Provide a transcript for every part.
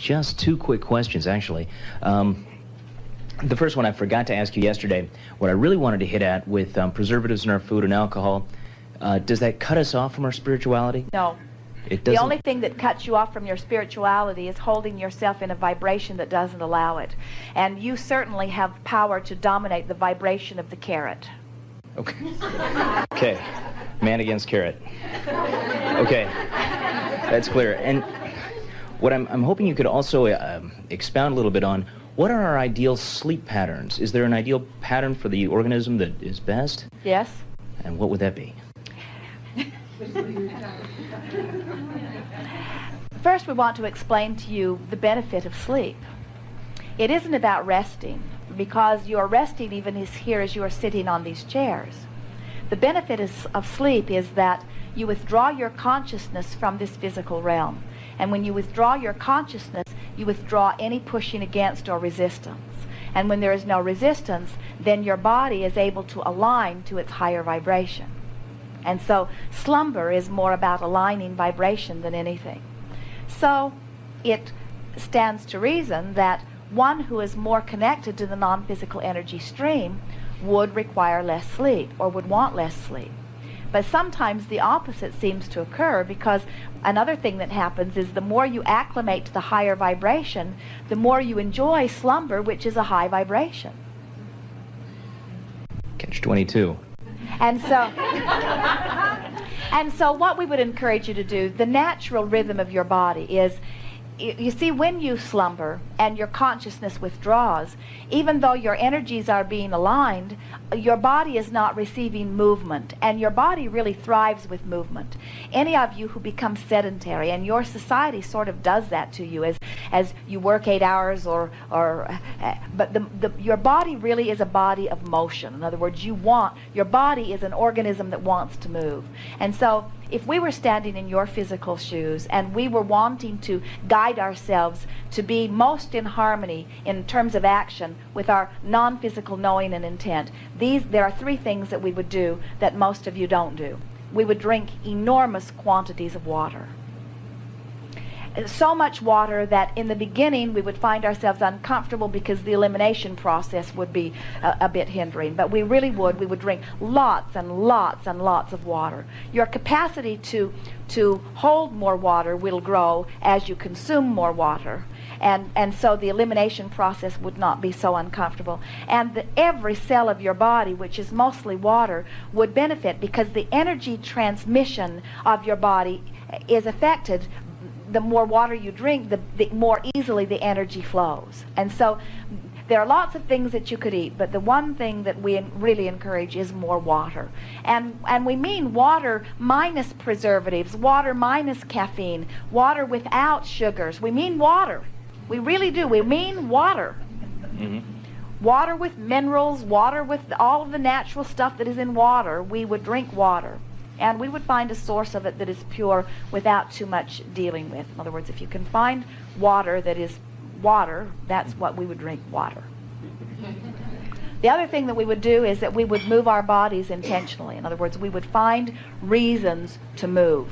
just two quick questions, actually. The first one I forgot to ask you yesterday. What I really wanted to hit at with preservatives in our food and alcohol, does that cut us off from our spirituality? No. It doesn't? The only thing that cuts you off from your spirituality is holding yourself in a vibration that doesn't allow it. And you certainly have power to dominate the vibration of the carrot. Okay. Okay. Man against carrot. Okay. That's clear. And what I'm hoping you could also expound a little bit on, what are our ideal sleep patterns? Is there an ideal pattern for the organism that is best? Yes. And what would that be? First, we want to explain to you the benefit of sleep. It isn't about resting, because you are resting even here as you are sitting on these chairs. The benefit of sleep is that you withdraw your consciousness from this physical realm. And when you withdraw your consciousness, you withdraw any pushing against or resistance. And when there is no resistance, then your body is able to align to its higher vibration. And so slumber is more about aligning vibration than anything. So it stands to reason that one who is more connected to the non-physical energy stream would require less sleep or would want less sleep. But sometimes the opposite seems to occur, because another thing that happens is the more you acclimate to the higher vibration, the more you enjoy slumber, which is a high vibration. Catch 22. And so what we would encourage you to do, the natural rhythm of your body is, you see, when you slumber and your consciousness withdraws, even though your energies are being aligned, your body is not receiving movement, and your body really thrives with movement. Any of you who become sedentary, and your society sort of does that to you as you work 8 hours but your body really is a body of motion. In other words, your body is an organism that wants to move. And so if we were standing in your physical shoes and we were wanting to guide ourselves to be most in harmony in terms of action with our non-physical knowing and intent, there are three things that we would do that most of you don't do. We would drink enormous quantities of water. So much water that in the beginning we would find ourselves uncomfortable because the elimination process would be a bit hindering. But we would drink lots and lots and lots of water. Your capacity to hold more water will grow as you consume more water. And so the elimination process would not be so uncomfortable. And every cell of your body, which is mostly water, would benefit, because the energy transmission of your body is affected. The more water you drink, the more easily the energy flows. And so there are lots of things that you could eat, but the one thing that we really encourage is more water. And we mean water minus preservatives, water minus caffeine, water without sugars. We mean water. We really do. We mean water. Mm-hmm. Water with minerals, water with all of the natural stuff that is in water. We would drink water. And we would find a source of it that is pure without too much dealing with. In other words, if you can find water that is water, that's what we would drink, water. The other thing that we would do is that we would move our bodies intentionally. In other words, we would find reasons to move.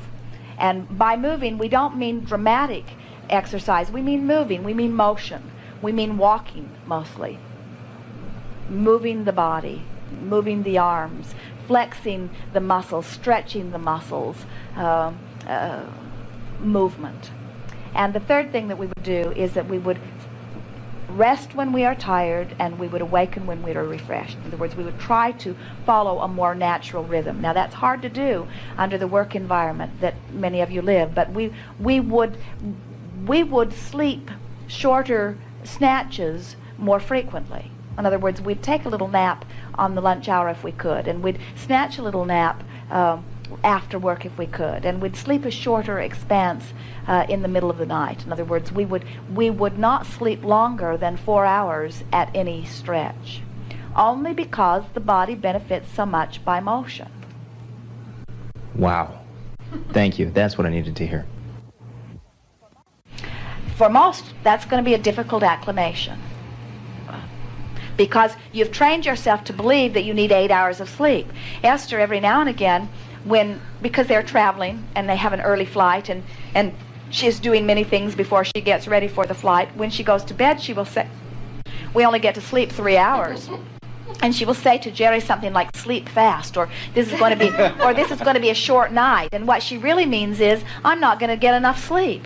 And by moving, we don't mean dramatic exercise. We mean moving. We mean motion. We mean walking, mostly. Moving the body, moving the arms, flexing the muscles, stretching the muscles, movement. And the third thing that we would do is that we would rest when we are tired, and we would awaken when we are refreshed. In other words, we would try to follow a more natural rhythm. Now, that's hard to do under the work environment that many of you live, but we would sleep shorter snatches more frequently. In other words, we'd take a little nap on the lunch hour if we could, and we'd snatch a little nap after work if we could, and we'd sleep a shorter expanse in the middle of the night. In other words, we would not sleep longer than 4 hours at any stretch, only because the body benefits so much by motion. Wow. Thank you. That's what I needed to hear. For most, that's going to be a difficult acclimation, because you've trained yourself to believe that you need 8 hours of sleep. Esther, every now and again, because they're traveling and they have an early flight, and She is doing many things before she gets ready for the flight. When she goes to bed, she will say, we only get to sleep 3 hours. And she will say to Jerry something like, sleep fast, or this is going to be a short night. And what she really means is, I'm not going to get enough sleep.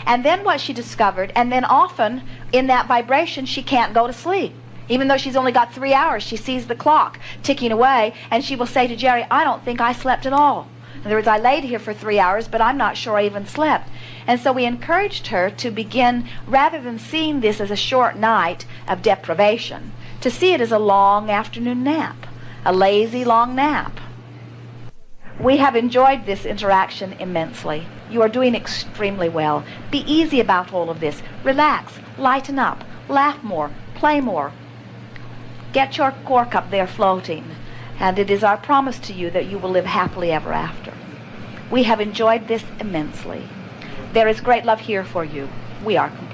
And then what she discovered, and then often in that vibration, she can't go to sleep. Even though she's only got 3 hours, she sees the clock ticking away, and she will say to Jerry, I don't think I slept at all. In other words, I laid here for 3 hours, but I'm not sure I even slept. And so we encouraged her to begin, rather than seeing this as a short night of deprivation, to see it as a long afternoon nap, a lazy long nap. We have enjoyed this interaction immensely. You are doing extremely well. Be easy about all of this. Relax, lighten up, laugh more, play more. Get your cork up there floating. And it is our promise to you that you will live happily ever after. We have enjoyed this immensely. There is great love here for you. We are complete.